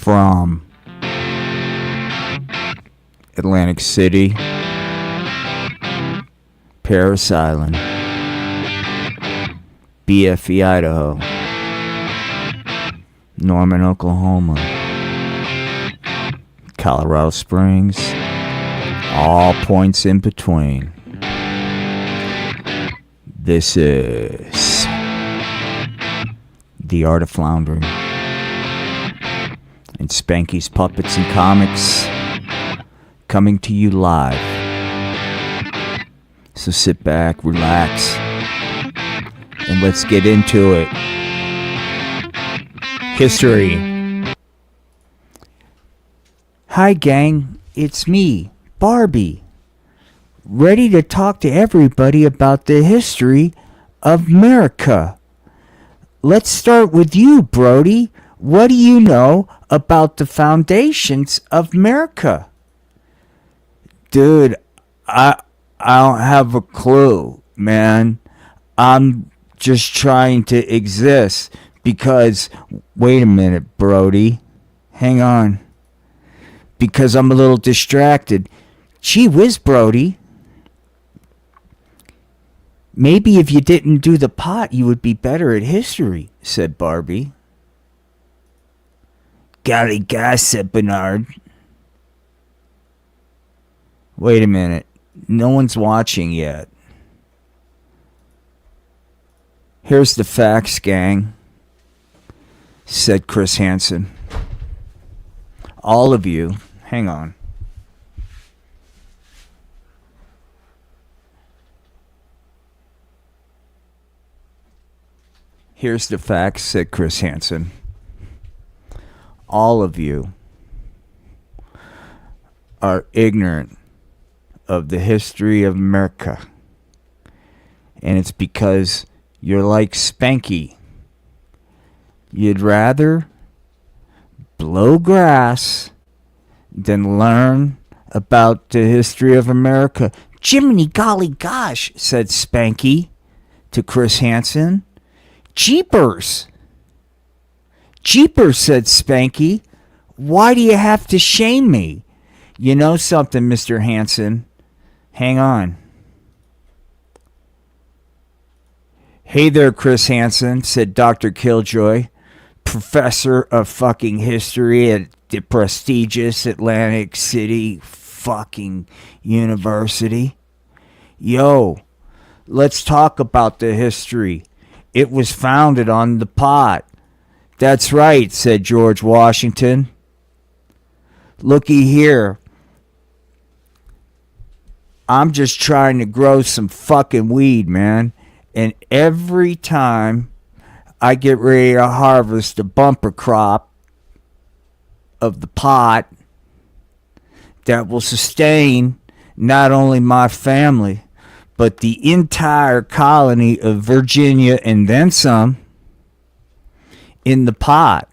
from Atlantic City, Paris Island, BFE, Idaho, Norman, Oklahoma, Colorado Springs, all points in between. This is The Art of Floundering and Spanky's Puppets and Comics, coming to you live. So sit back, relax, and let's get into it. History. Hi gang, it's me, Barbie, ready to talk to everybody about the history of America. Let's start with you, Brody. What do you know about the foundations of America? Dude, I don't have a clue, man. I'm just trying to exist because, wait a minute, Brody. Hang on. Because I'm a little distracted. Gee whiz, Brody. Maybe if you didn't do the pot, you would be better at history, said Barbie. Golly gosh, said Bernard. Wait a minute. No one's watching yet. Here's the facts, gang, said Chris Hansen. All of you, hang on. Here's the facts, said Chris Hansen. All of you are ignorant of the history of America. And it's because you're like Spanky. You'd rather blow grass than learn about the history of America. Jiminy golly gosh, said Spanky to Chris Hansen. Jeepers! Jeepers, said Spanky. Why do you have to shame me? You know something, Mr. Hansen? Hang on. Hey there, Chris Hansen, said Dr. Killjoy, professor of fucking history at the prestigious Atlantic City fucking university. Yo, let's talk about the history. It was founded on the pot. That's right, said George Washington. Looky here. I'm just trying to grow some fucking weed, man. And every time I get ready to harvest a bumper crop of the pot that will sustain not only my family, but the entire colony of Virginia and then some in the pot.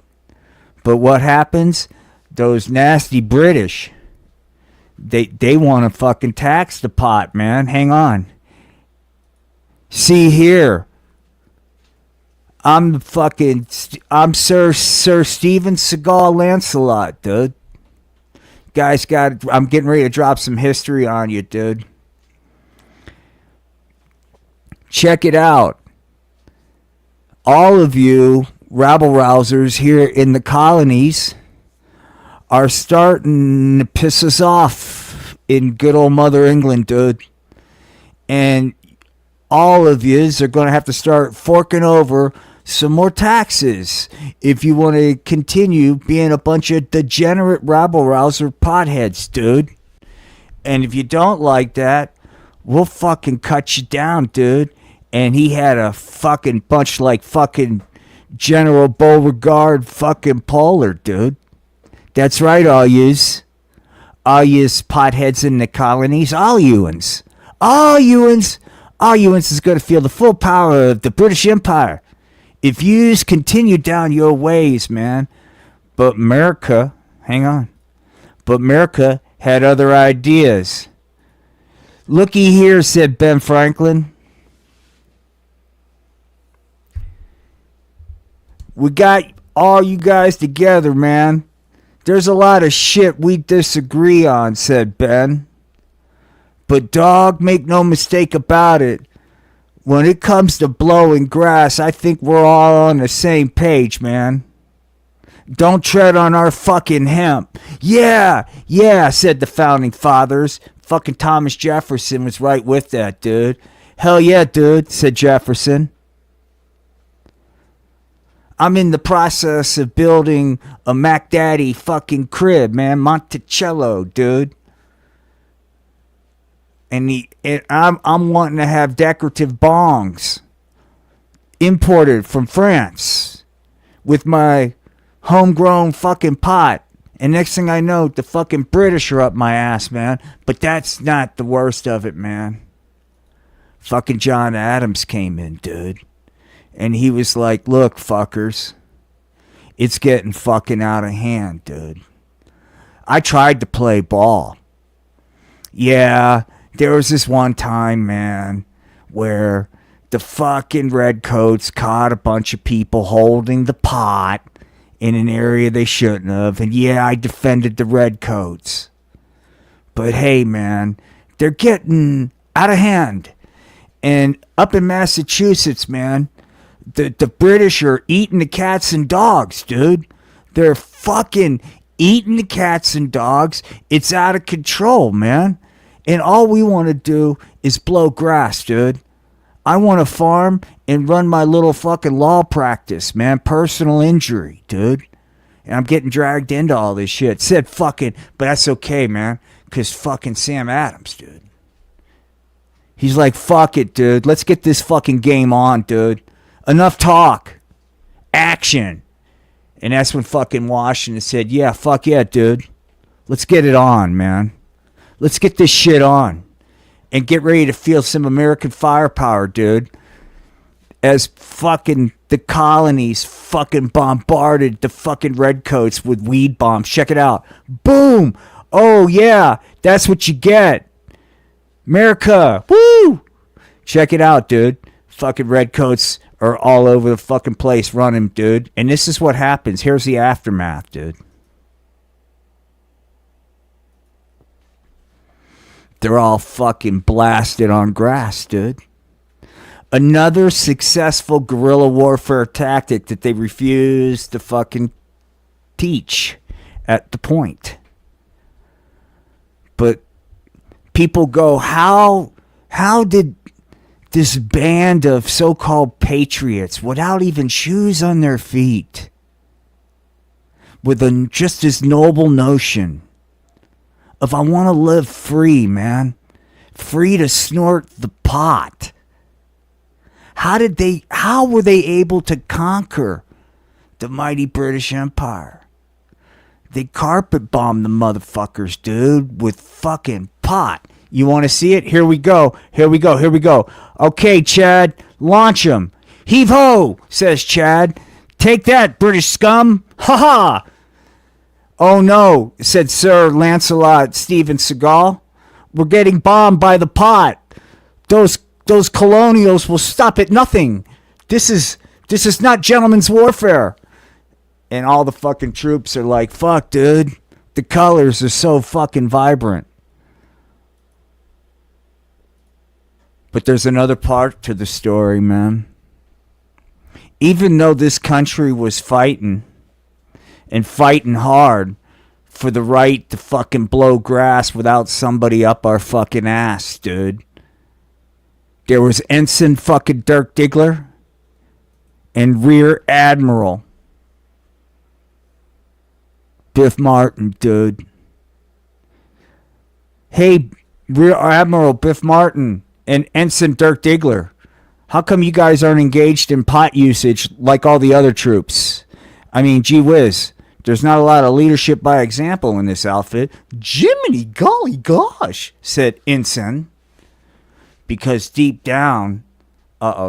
But what happens? Those nasty British, they want to fucking tax the pot, man. Hang on. See here. I'm Sir Steven Seagal Lancelot, dude. Guys, I'm getting ready to drop some history on you, dude. Check it out. All of you rabble-rousers here in the colonies are starting to piss us off in good old Mother England, dude. And all of yous are going to have to start forking over some more taxes if you want to continue being a bunch of degenerate rabble-rouser potheads, dude. And if you don't like that, we'll fucking cut you down, dude. And he had a fucking bunch like fucking General Beauregard fucking Polar, dude. That's right, all yous. All yous potheads in the colonies. All you'uns. All you'uns. All you'uns is going to feel the full power of the British Empire if yous continue down your ways, man. But America, hang on. But America had other ideas. Looky here, said Ben Franklin. We got all you guys together, man. There's a lot of shit we disagree on, said Ben. But dog, make no mistake about it. When it comes to blowing grass, I think we're all on the same page, man. Don't tread on our fucking hemp. Yeah, said the founding fathers. Fucking Thomas Jefferson was right with that, dude. Hell yeah, dude, said Jefferson. I'm in the process of building a Mac Daddy fucking crib, man. Monticello, dude. And I'm wanting to have decorative bongs imported from France with my homegrown fucking pot. And next thing I know, the fucking British are up my ass, man. But that's not the worst of it, man. Fucking John Adams came in, dude. And he was like, look, fuckers, it's getting fucking out of hand, dude. I tried to play ball. Yeah, there was this one time, man, where the fucking redcoats caught a bunch of people holding the pot in an area they shouldn't have. And yeah, I defended the redcoats. But hey, man, they're getting out of hand. And up in Massachusetts, man, the British are eating the cats and dogs, dude. They're fucking eating the cats and dogs. It's out of control, man. And all we want to do is blow grass, dude. I want to farm and run my little fucking law practice, man. Personal injury, dude. And I'm getting dragged into all this shit. Said fucking, but that's okay, man. Because fucking Sam Adams, dude. He's like, fuck it, dude. Let's get this fucking game on, dude. Enough talk. Action. And that's when fucking Washington said, yeah, fuck yeah, dude. Let's get it on, man. Let's get this shit on. And get ready to feel some American firepower, dude. As fucking the colonies fucking bombarded the fucking redcoats with weed bombs. Check it out. Boom. Oh, yeah. That's what you get. America. Woo. Check it out, dude. Fucking redcoats are all over the fucking place running, dude. And this is what happens. Here's the aftermath, dude. They're all fucking blasted on grass, dude. Another successful guerrilla warfare tactic that they refuse to fucking teach at the point. But people go, how did this band of so-called patriots without even shoes on their feet, with just this noble notion of I want to live free, man, free to snort the pot, how were they able to conquer the mighty British Empire? They carpet bombed the motherfuckers, dude, with fucking pot. You want to see it? Here we go. Okay, Chad, launch 'em. Heave ho, says Chad. Take that, British scum. Ha ha. Oh no, said Sir Lancelot Steven Seagal. We're getting bombed by the pot. Those colonials will stop at nothing. This is not gentleman's warfare. And all the fucking troops are like, fuck, dude. The colors are so fucking vibrant. But there's another part to the story, man. Even though this country was fighting, and fighting hard, for the right to fucking blow grass without somebody up our fucking ass, dude. There was Ensign fucking Dirk Diggler and Rear Admiral Biff Martin, dude. Hey, Rear Admiral Biff Martin and Ensign Dirk Diggler, how come you guys aren't engaged in pot usage like all the other troops? I mean, gee whiz, there's not a lot of leadership by example in this outfit. Jiminy golly gosh, said Ensign. Because deep down,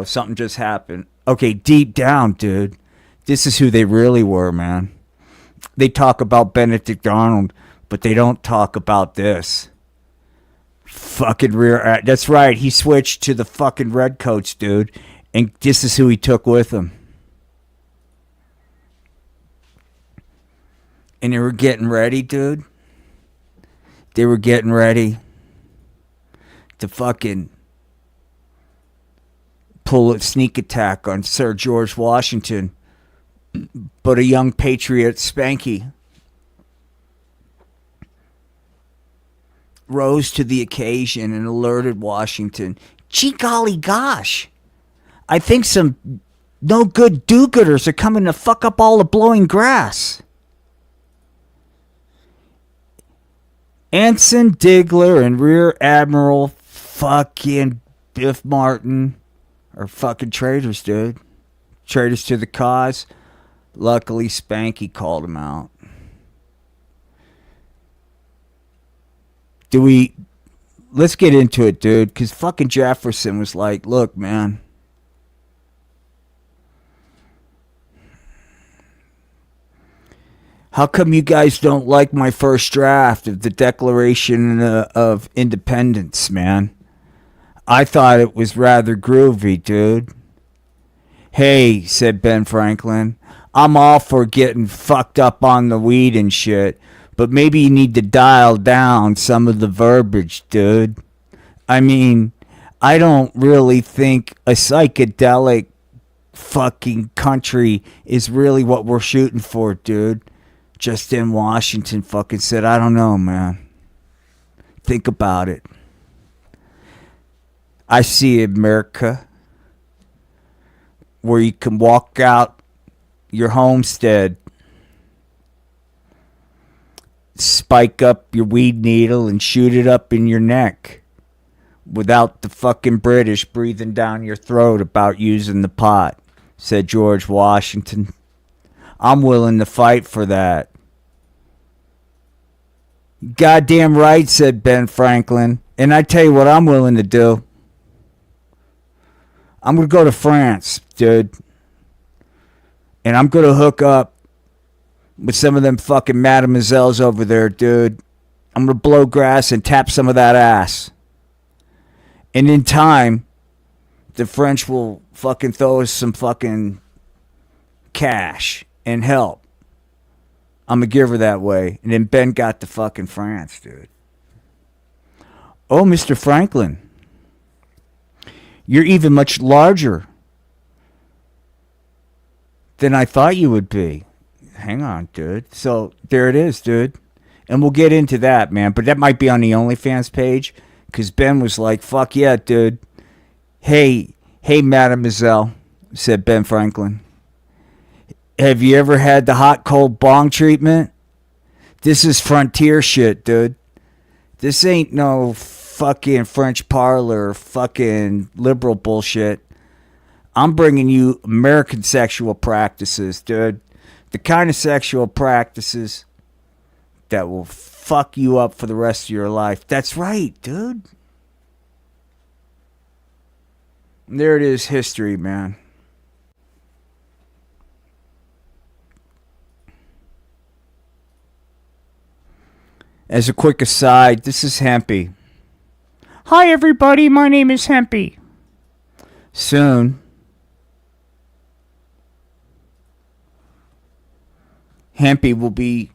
something just happened. Okay, deep down, dude, this is who they really were, man. They talk about Benedict Arnold, but they don't talk about this. Fucking that's right, he switched to the fucking redcoats, dude, and this is who he took with him. And they were getting ready, dude. They were getting ready to fucking pull a sneak attack on Sir George Washington. But a young patriot, Spanky, rose to the occasion and alerted Washington. Gee golly gosh, I think some no good do-gooders are coming to fuck up all the blowing grass. Ensign Digler and Rear Admiral fucking Biff Martin are fucking traitors, dude. Traitors to the cause. Luckily, Spanky called him out. Let's get into it, dude, because fucking Jefferson was like, look, man, how come you guys don't like my first draft of the Declaration of Independence, man? I thought it was rather groovy, dude. Hey, said Ben Franklin, I'm all for getting fucked up on the weed and shit, but maybe you need to dial down some of the verbiage, dude. I mean, I don't really think a psychedelic fucking country is really what we're shooting for, dude. Just in Washington fucking said, I don't know, man. Think about it. I see America where you can walk out your homestead, spike up your weed needle and shoot it up in your neck without the fucking British breathing down your throat about using the pot, said George Washington. I'm willing to fight for that. Goddamn right, said Ben Franklin. And I tell you what I'm willing to do. I'm going to go to France, dude. And I'm going to hook up with some of them fucking mademoiselles over there, dude. I'm going to blow grass and tap some of that ass. And in time, the French will fucking throw us some fucking cash and help. I'm a giver that way. And then Ben got to fucking France, dude. Oh, Mr. Franklin. You're even much larger than I thought you would be. Hang on, dude. So, there it is, dude. And we'll get into that, man. But that might be on the OnlyFans page. Because Ben was like, fuck yeah, dude. Hey, mademoiselle, said Ben Franklin. Have you ever had the hot cold bong treatment? This is frontier shit, dude. This ain't no fucking French parlor fucking liberal bullshit. I'm bringing you American sexual practices, dude. The kind of sexual practices that will fuck you up for the rest of your life. That's right, dude. And there it is, history, man. As a quick aside, this is Hempy. Hi, everybody. My name is Hempy. Soon, Hempy will be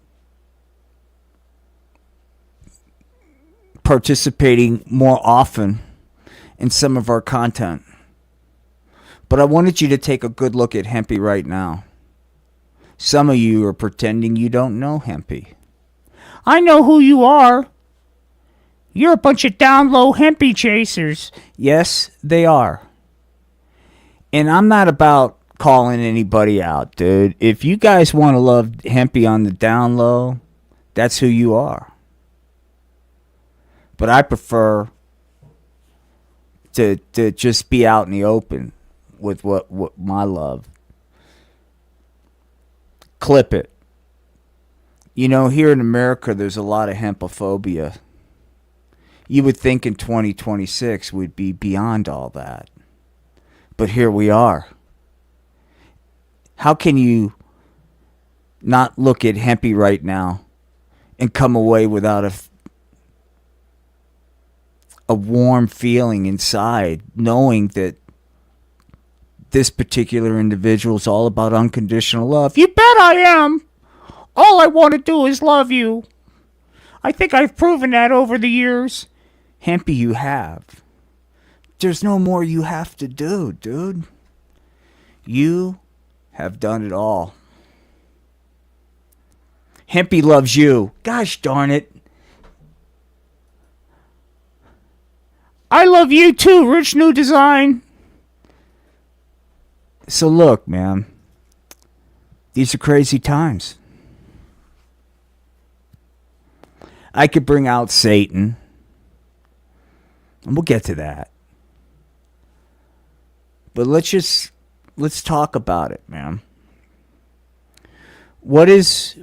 participating more often in some of our content. But I wanted you to take a good look at Hempy right now. Some of you are pretending you don't know Hempy. I know who you are. You're a bunch of down-low Hempy chasers. Yes, they are. And I'm not about calling anybody out, dude. If you guys want to love Hempy on the down low, that's who you are. But I prefer to just be out in the open with what my love. Clip it. You know, here in America, there's a lot of hempophobia. You would think in 2026 we'd be beyond all that. But here we are. How can you not look at Hempy right now and come away without a warm feeling inside, knowing that this particular individual is all about unconditional love? You bet I am. All I want to do is love you. I think I've proven that over the years. Hempy, you have. There's no more you have to do, dude. You have done it all. Hempy loves you. Gosh darn it. I love you too, Rich New Design. So look, man. These are crazy times. I could bring out Satan. And we'll get to that. But let's talk about it, man. What is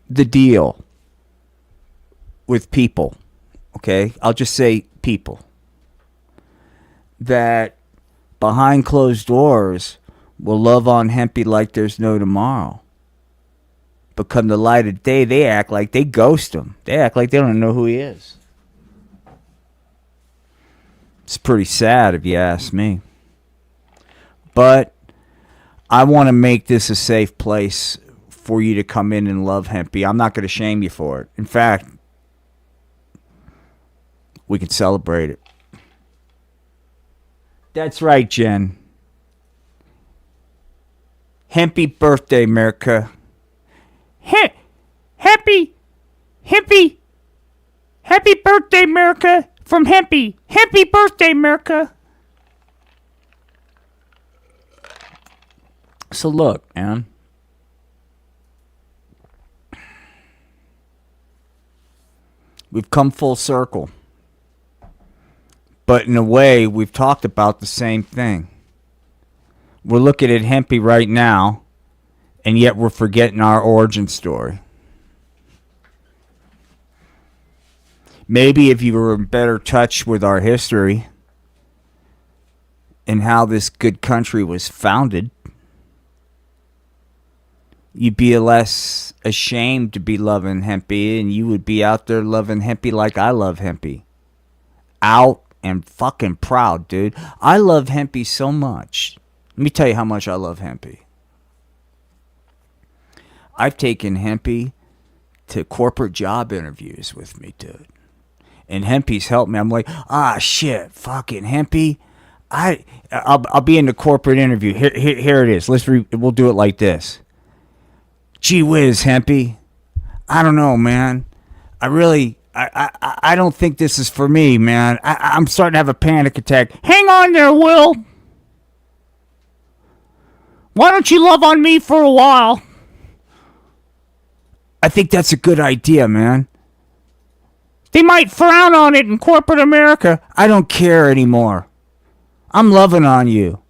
the deal with people? Okay, I'll just say people that behind closed doors will love on Hempy like there's no tomorrow. But come the light of day, they act like they ghost him. They act like they don't know who he is. It's pretty sad if you ask me. But I want to make this a safe place for you to come in and love Hempy. I'm not going to shame you for it. In fact, we can celebrate it. That's right, Jen. Happy birthday, America. Happy birthday, America, from Hempy. Happy birthday, America. So look, man. We've come full circle. But in a way, we've talked about the same thing. We're looking at Hempy right now, and yet we're forgetting our origin story. Maybe if you were in better touch with our history and how this good country was founded, you'd be less ashamed to be loving Hempy, and you would be out there loving Hempy like I love Hempy. Out and fucking proud, dude. I love Hempy so much. Let me tell you how much I love Hempy. I've taken Hempy to corporate job interviews with me, dude. And Hempy's helped me. I'm like, shit, fucking Hempy. I'll be in the corporate interview. Here it is. We'll do it like this. Gee whiz, Hempy. I don't know, man. I don't think this is for me, man. I'm starting to have a panic attack. Hang on there, Will. Why don't you love on me for a while? I think that's a good idea, man. They might frown on it in corporate America. I don't care anymore. I'm loving on you.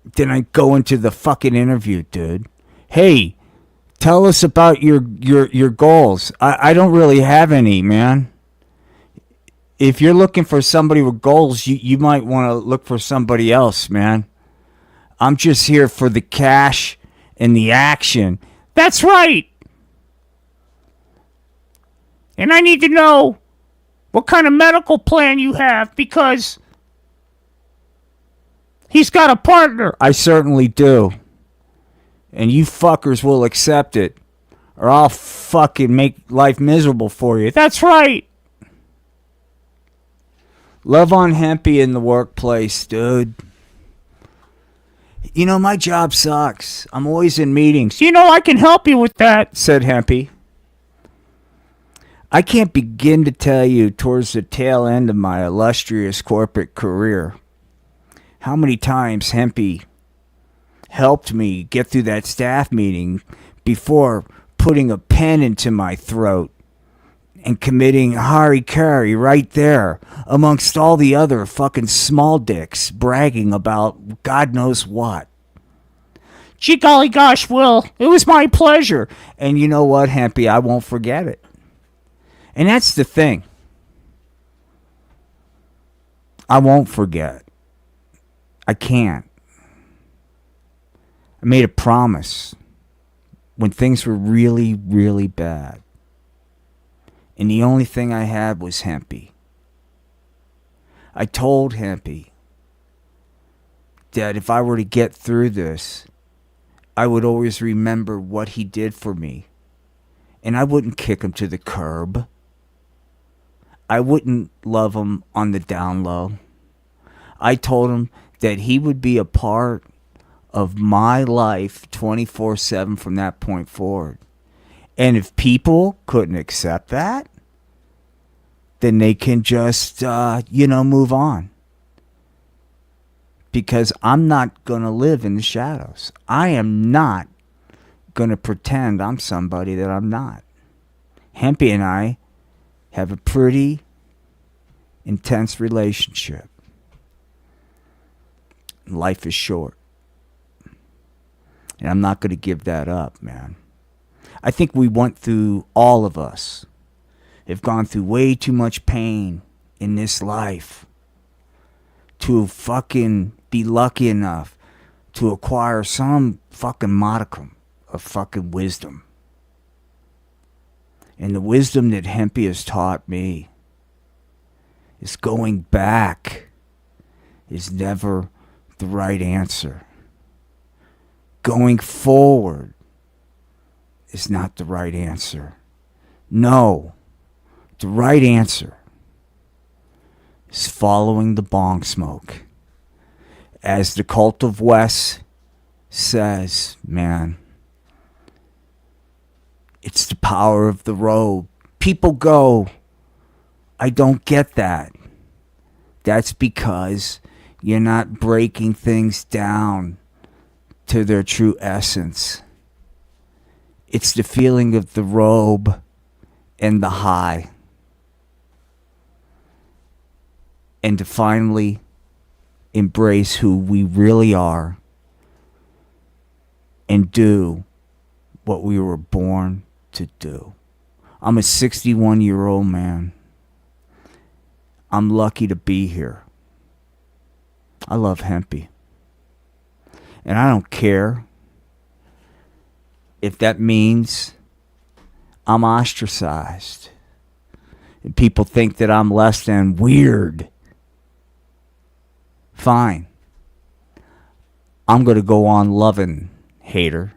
Then I go into the fucking interview, dude. Hey, tell us about your goals. I don't really have any, man. If you're looking for somebody with goals, you might want to look for somebody else, man. I'm just here for the cash and the action. That's right. And I need to know what kind of medical plan you have, because he's got a partner. I certainly do. And you fuckers will accept it, or I'll fucking make life miserable for you. That's right. Love on Hempy in the workplace, dude. You know, my job sucks. I'm always in meetings. You know, I can help you with that, said Hempy. I can't begin to tell you towards the tail end of my illustrious corporate career how many times Hempy helped me get through that staff meeting before putting a pen into my throat and committing harikari right there amongst all the other fucking small dicks bragging about God knows what. Gee golly gosh, Will, it was my pleasure. And you know what, Hempy, I won't forget it. And that's the thing. I won't forget. I can't. I made a promise when things were really, really bad. And the only thing I had was Hempy. I told Hempy that if I were to get through this, I would always remember what he did for me. And I wouldn't kick him to the curb. I wouldn't love him on the down low. I told him that he would be a part of my life 24/7 from that point forward. And if people couldn't accept that, then they can just, move on. Because I'm not going to live in the shadows. I am not going to pretend I'm somebody that I'm not. Hempy and I have a pretty intense relationship. Life is short. And I'm not going to give that up, man. I think all of us have gone through way too much pain in this life to fucking be lucky enough to acquire some fucking modicum of fucking wisdom. And the wisdom that Hempy has taught me is going back is never the right answer. Going forward is not the right answer. No, the right answer is following the bong smoke. As the Cult of West says, man, it's the power of the robe. People go, I don't get that. That's because you're not breaking things down to their true essence. It's the feeling of the robe and the high. And to finally embrace who we really are and do what we were born to do. I'm a 61-year-old man. I'm lucky to be here. I love Hempy. And I don't care if that means I'm ostracized. And people think that I'm less than weird. Fine. I'm going to go on loving, hater.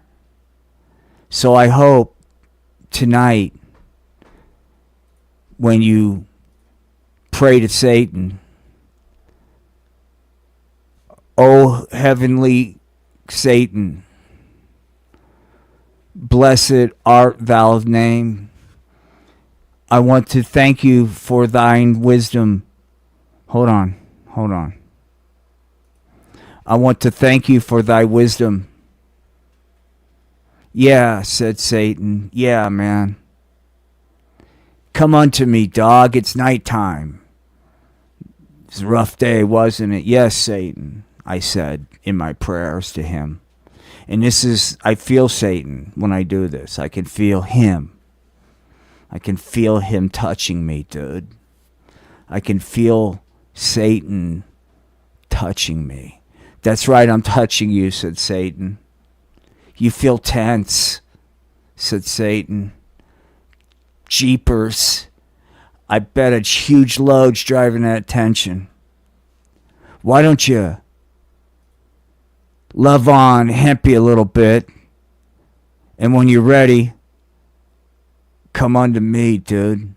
So I hope tonight when you pray to Satan, O heavenly Satan, blessed art thou name. I want to thank you for thine wisdom. Hold on. I want to thank you for thy wisdom. Yeah, said Satan. Yeah, man. Come unto me, dog. It's nighttime. It's a rough day, wasn't it? Yes, Satan, I said in my prayers to him. And I feel Satan when I do this. I can feel him. I can feel him touching me, dude. I can feel Satan touching me. That's right, I'm touching you, said Satan. You feel tense, said Satan. Jeepers. I bet it's huge loads driving that tension. Why don't you love on Hempy a little bit? And when you're ready, come unto me, dude.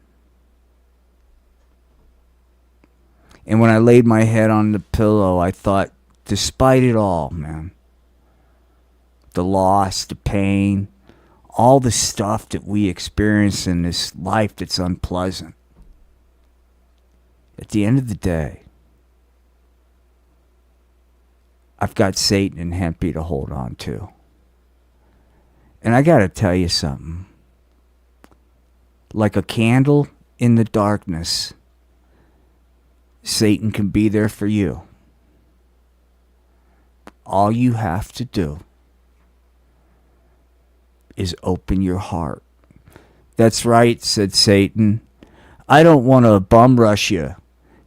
And when I laid my head on the pillow, I thought, despite it all, man, the loss, the pain, all the stuff that we experience in this life that's unpleasant, at the end of the day, I've got Satan and Hempy to hold on to. And I got to tell you something. Like a candle in the darkness, Satan can be there for you. All you have to do is open your heart. That's right, said Satan. I don't want to bum rush you.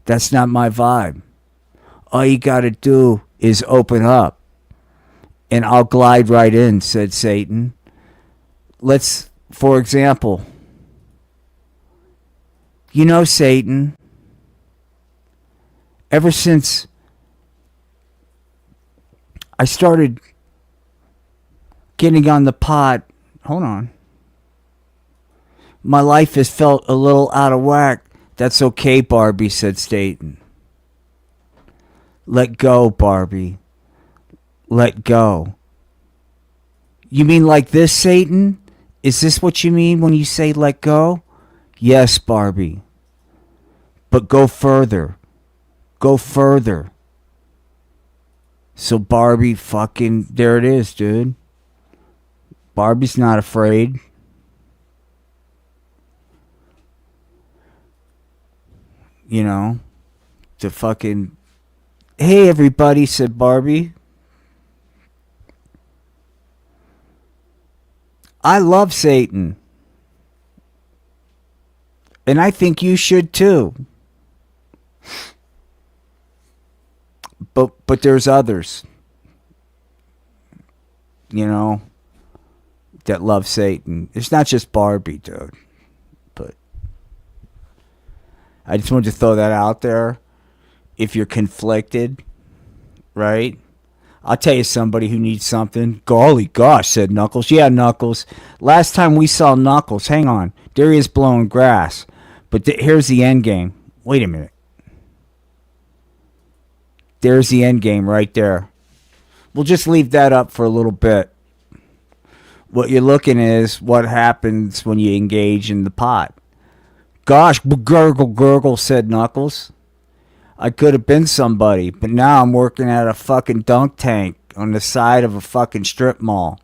That's not my vibe. All you got to do is open up. And I'll glide right in, said Satan. Let's, for example, Satan, ever since I started getting on the pot. Hold on. My life has felt a little out of whack. That's okay, Barbie, said Staten. Let go, Barbie. Let go. You mean like this, Satan? Is this what you mean when you say let go? Yes, Barbie. But go further. Go further. So Barbie fucking, there it is, dude. Barbie's not afraid. You know, to fucking, hey everybody, said Barbie. I love Satan. And I think you should too. But there's others, you know, that love Satan. It's not just Barbie, dude. But I just wanted to throw that out there. If you're conflicted, right? I'll tell you somebody who needs something. Golly gosh, said Knuckles. Yeah, Knuckles. Last time we saw Knuckles, hang on. There he is blowing grass. But here's the end game. Wait a minute. There's the end game right there. We'll just leave that up for a little bit. What you're looking is what happens when you engage in the pot. Gosh, gurgle, gurgle, said Knuckles. I could have been somebody, but now I'm working at a fucking dunk tank on the side of a fucking strip mall.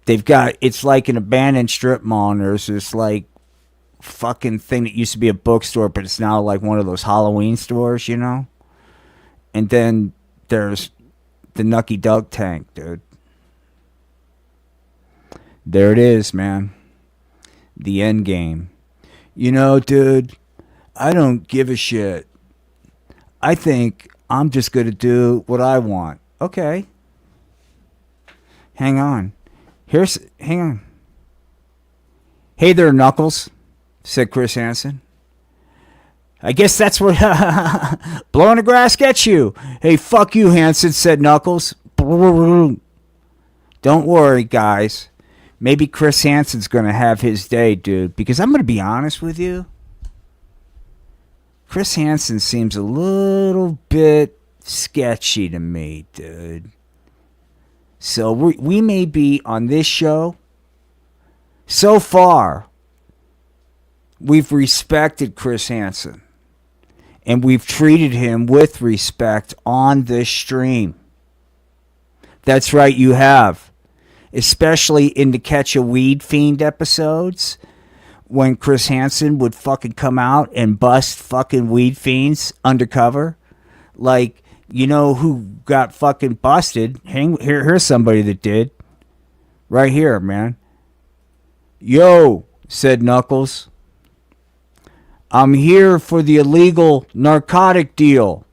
They've got, it's like an abandoned strip mall, and there's this like fucking thing that used to be a bookstore, but it's now like one of those Halloween stores, you know? And then there's the Nucky Dunk Tank, dude. There it is, man. The end game. You know, dude, I don't give a shit. I think I'm just going to do what I want. Okay. Hang on. Hang on. Hey there, Knuckles, said Chris Hansen. I guess that's what blowing the grass gets you. Hey, fuck you, Hansen, said Knuckles. Don't worry, guys. Maybe Chris Hansen's going to have his day, dude. Because I'm going to be honest with you. Chris Hansen seems a little bit sketchy to me, dude. So we may be on this show. So far, we've respected Chris Hansen. And we've treated him with respect on this stream. That's right, you have. Especially in the Catch a Weed Fiend episodes. When Chris Hansen would fucking come out and bust fucking weed fiends undercover. Like, you know who got fucking busted? Here's somebody that did. Right here, man. Yo, said Knuckles. I'm here for the illegal narcotic deal.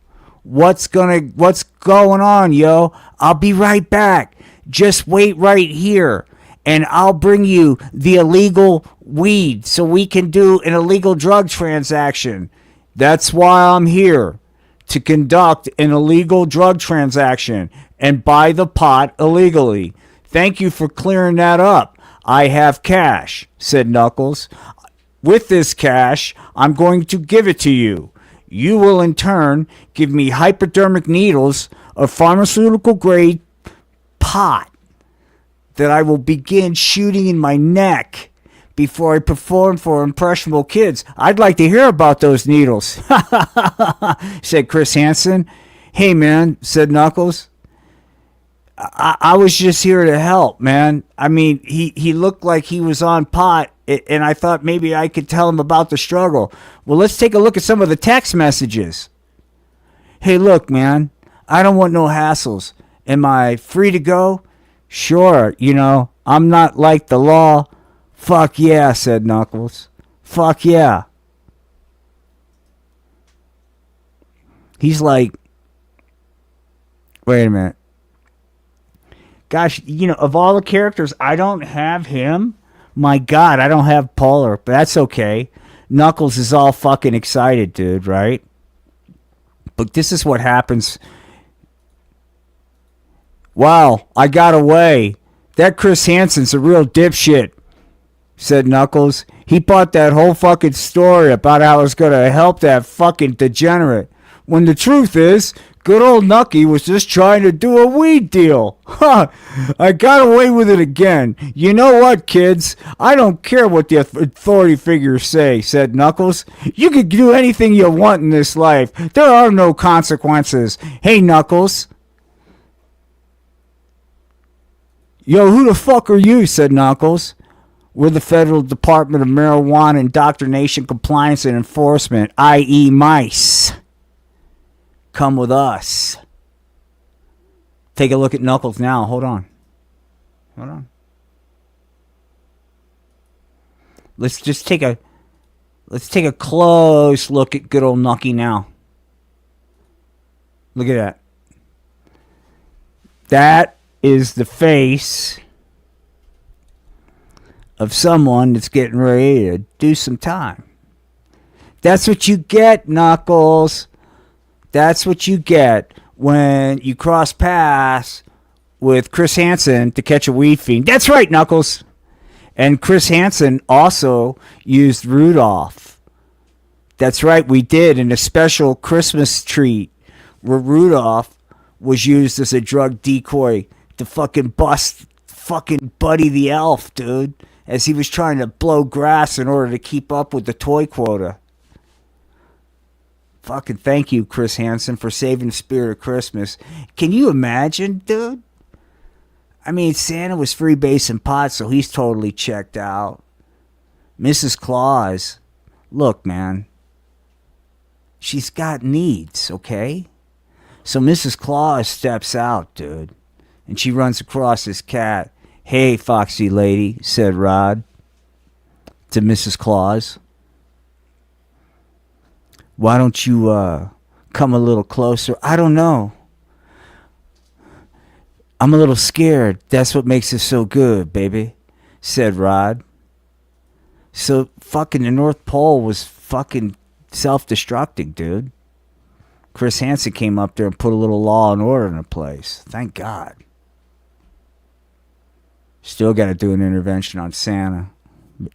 What's going on, yo? I'll be right back. Just wait right here. And I'll bring you the illegal weed so we can do an illegal drug transaction. That's why I'm here. To conduct an illegal drug transaction and buy the pot illegally. Thank you for clearing that up. I have cash, said Knuckles. With this cash, I'm going to give it to you. You will in turn give me hypodermic needles of pharmaceutical grade pot that I will begin shooting in my neck before I perform for impressionable kids. I'd like to hear about those needles, said Chris Hansen. Hey, man, said Knuckles. I was just here to help, man. I mean, he looked like he was on pot, and I thought maybe I could tell him about the struggle. Well, let's take a look at some of the text messages. Hey, look, man, I don't want no hassles. Am I free to go? Sure, you know, I'm not like the law. Fuck yeah, said Knuckles. Fuck yeah. He's like, wait a minute. Gosh, you know, of all the characters, I don't have him. My God, I don't have Polar, but that's okay. Knuckles is all fucking excited, dude, right? But this is what happens. Wow, I got away. That Chris Hansen's a real dipshit, said Knuckles. He bought that whole fucking story about how it's gonna help that fucking degenerate. When the truth is, good old Nucky was just trying to do a weed deal. Ha! I got away with it again. You know what, kids? I don't care what the authority figures say, said Knuckles. You can do anything you want in this life. There are no consequences. Hey, Knuckles. Yo, who the fuck are you, said Knuckles. We're the Federal Department of Marijuana Indoctrination, Compliance, and Enforcement, i.e. mice. Come with us. Take a look at Knuckles now. Hold on. Let's take a close look at good old Nucky now. Look at that. That is the face of someone that's getting ready to do some time. That's what you get, Knuckles. That's what you get when you cross paths with Chris Hansen to catch a weed fiend. That's right, Knuckles. And Chris Hansen also used Rudolph. That's right, we did in a special Christmas treat where Rudolph was used as a drug decoy to fucking bust fucking Buddy the Elf, dude, as he was trying to blow grass in order to keep up with the toy quota. Fucking thank you, Chris Hansen, for saving the spirit of Christmas. Can you imagine, dude? I mean, Santa was freebasing pot, so he's totally checked out. Mrs. Claus, look, man, she's got needs, okay? So Mrs. Claus steps out, dude, and she runs across this cat. Hey, foxy lady, said Rod to Mrs. Claus. Why don't you come a little closer? I don't know. I'm a little scared. That's what makes it so good, baby, said Rod. So fucking the North Pole was fucking self-destructing, dude. Chris Hansen came up there and put a little law and order in place. Thank God. Still got to do an intervention on Santa.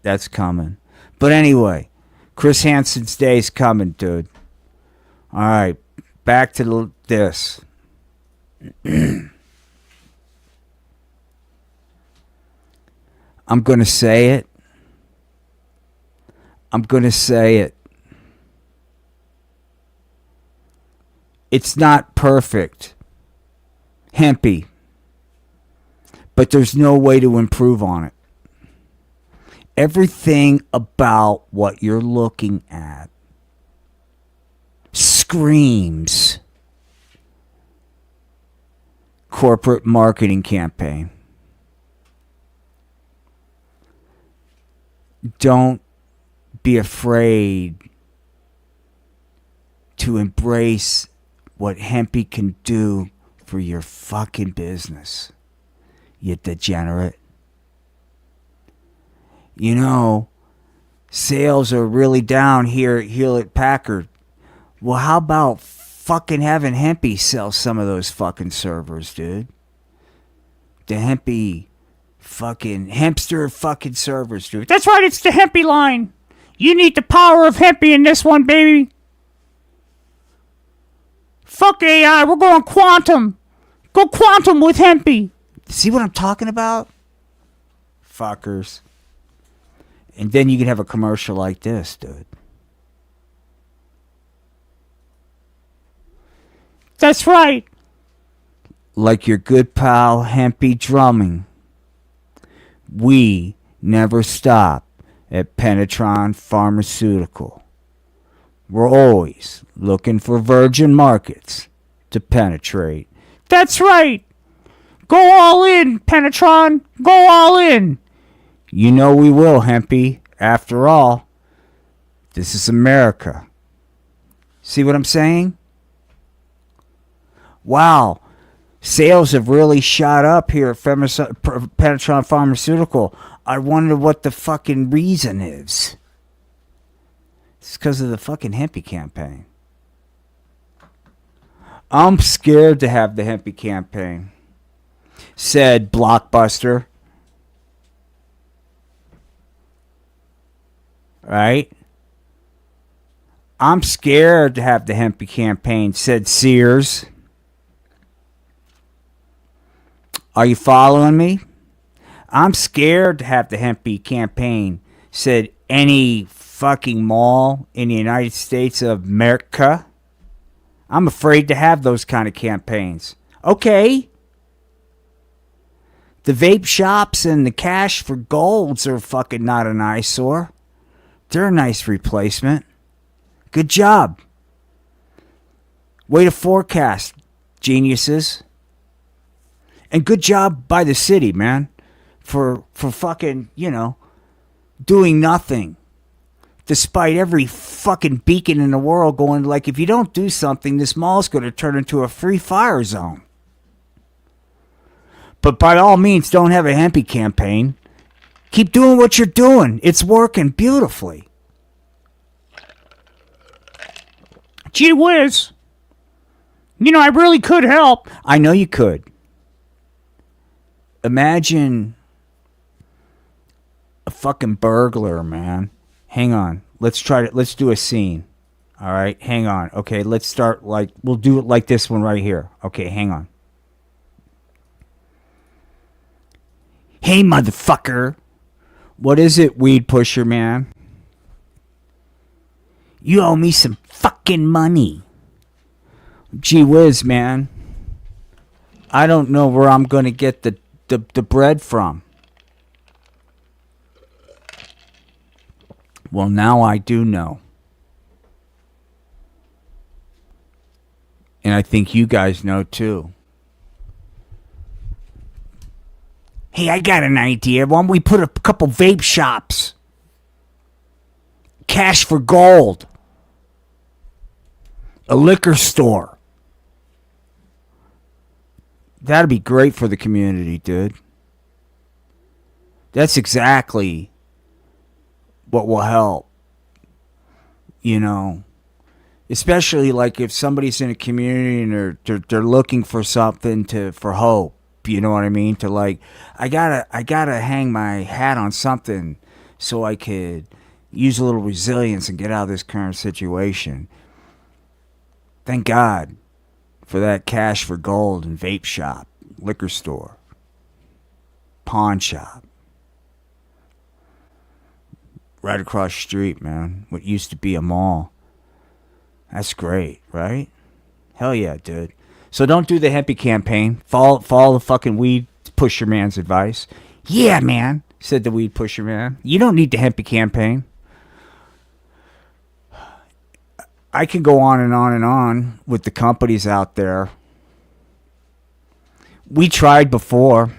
That's coming. But anyway, Chris Hansen's day's coming, dude. All right, back to this. I'm going to say it. It's not perfect. Hempy. But there's no way to improve on it. Everything about what you're looking at screams corporate marketing campaign. Don't be afraid to embrace what Hempy can do for your fucking business, you degenerate. You know, sales are really down here at Hewlett Packard. Well, how about fucking having Hempy sell some of those fucking servers, dude? The Hempy fucking Hempster fucking servers, dude. That's right, it's the Hempy line. You need the power of Hempy in this one, baby. Fuck AI, we're going quantum. Go quantum with Hempy. See what I'm talking about? Fuckers. And then you can have a commercial like this, dude. That's right. Like your good pal Hempy Drumming. We never stop at Penetron Pharmaceutical. We're always looking for virgin markets to penetrate. That's right. Go all in, Penetron. Go all in. You know we will, Hempy. After all, this is America. See what I'm saying? Wow. Sales have really shot up here at Penetron Pharmaceutical. I wonder what the fucking reason is. It's because of the fucking Hempy campaign. I'm scared to have the Hempy campaign, said Blockbuster right? I'm scared to have the hempy campaign, said Sears. Are you following me? I'm scared to have the hempy campaign, said any fucking mall in the United States of America. I'm afraid to have those kind of campaigns. Okay. The vape shops and the cash for golds are fucking not an eyesore. They're a nice replacement. Good job. Way to forecast, geniuses. And good job by the city, man. For fucking, doing nothing. Despite every fucking beacon in the world going like, if you don't do something, this mall's going to turn into a free fire zone. But by all means, don't have a hempy campaign. Keep doing what you're doing. It's working beautifully. Gee whiz. I really could help. I know you could. Imagine a fucking burglar, man. Hang on. Let's do a scene. All right, hang on. Okay, let's start we'll do it like this one right here. Okay, hang on. Hey, motherfucker. What is it, weed pusher, man? You owe me some fucking money. Gee whiz, man. I don't know where I'm going to get the bread from. Well, now I do know. And I think you guys know too. Hey, I got an idea. Why don't we put a couple vape shops? Cash for gold. A liquor store. That'd be great for the community, dude. That's exactly what will help. Especially like if somebody's in a community and they're looking for something for hope. You know what I mean? To I gotta hang my hat on something so I could use a little resilience and get out of this current situation. Thank God for that cash for gold and vape shop, liquor store, pawn shop. Right across the street, man. What used to be a mall. That's great, right? Hell yeah, dude. So don't do the hempy campaign. Follow the fucking weed pusher man's advice. Yeah, man, said the weed pusher man. You don't need the hempy campaign. I can go on and on and on with the companies out there. We tried before.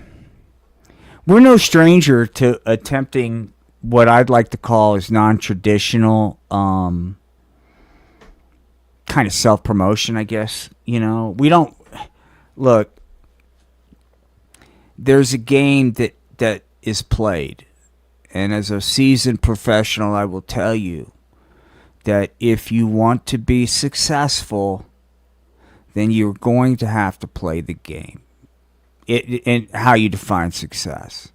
We're no stranger to attempting what I'd like to call is non-traditional kind of self-promotion, I guess. We don't... Look, there's a game that is played. And as a seasoned professional, I will tell you that if you want to be successful, then you're going to have to play the game. And how you define success.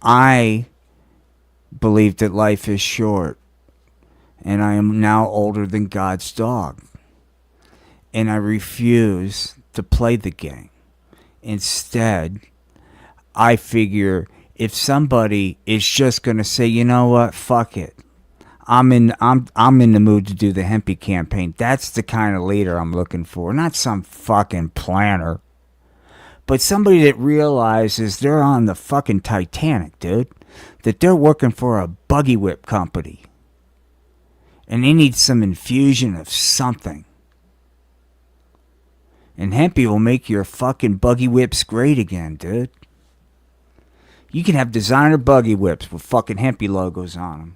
I believe that life is short, and I am now older than God's dog, and I refuse to play the game. Instead, I figure if somebody is just going to say, you know what, fuck it, I'm in the mood to do the hempy campaign. That's the kind of leader I'm looking for, not some fucking planner, but somebody that realizes they're on the fucking Titanic, dude. That they're working for a buggy whip company. And they need some infusion of something. And hempy will make your fucking buggy whips great again, dude. You can have designer buggy whips with fucking hempy logos on them.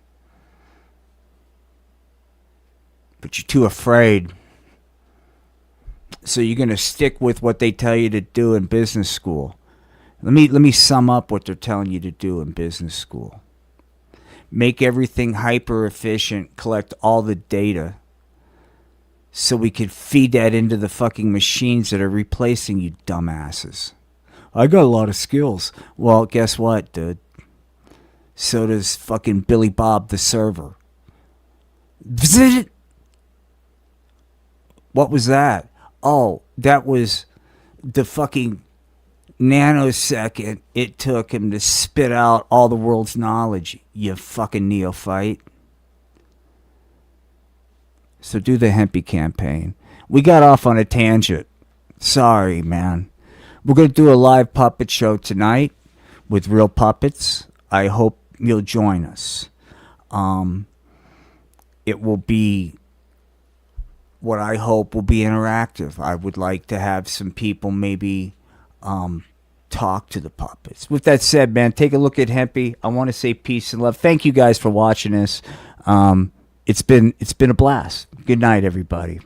But you're too afraid. So you're going to stick with what they tell you to do in business school. Let me sum up what they're telling you to do in business school. Make everything hyper efficient, collect all the data so we could feed that into the fucking machines that are replacing you dumbasses. I got a lot of skills. Well, guess what, dude? So does fucking Billy Bob the server. Bzzzt. What was that? Oh, that was the fucking nanosecond it took him to spit out all the world's knowledge, you fucking neophyte. So do the Hempy campaign. We got off on a tangent. Sorry, man. We're going to do a live puppet show tonight with real puppets. I hope you'll join us. It will be what I hope will be interactive. I would like to have some people maybe talk to the puppets. With that said, man, take a look at Hempy. I want to say peace and love. Thank you guys for watching us. It's been a blast. Good night, everybody.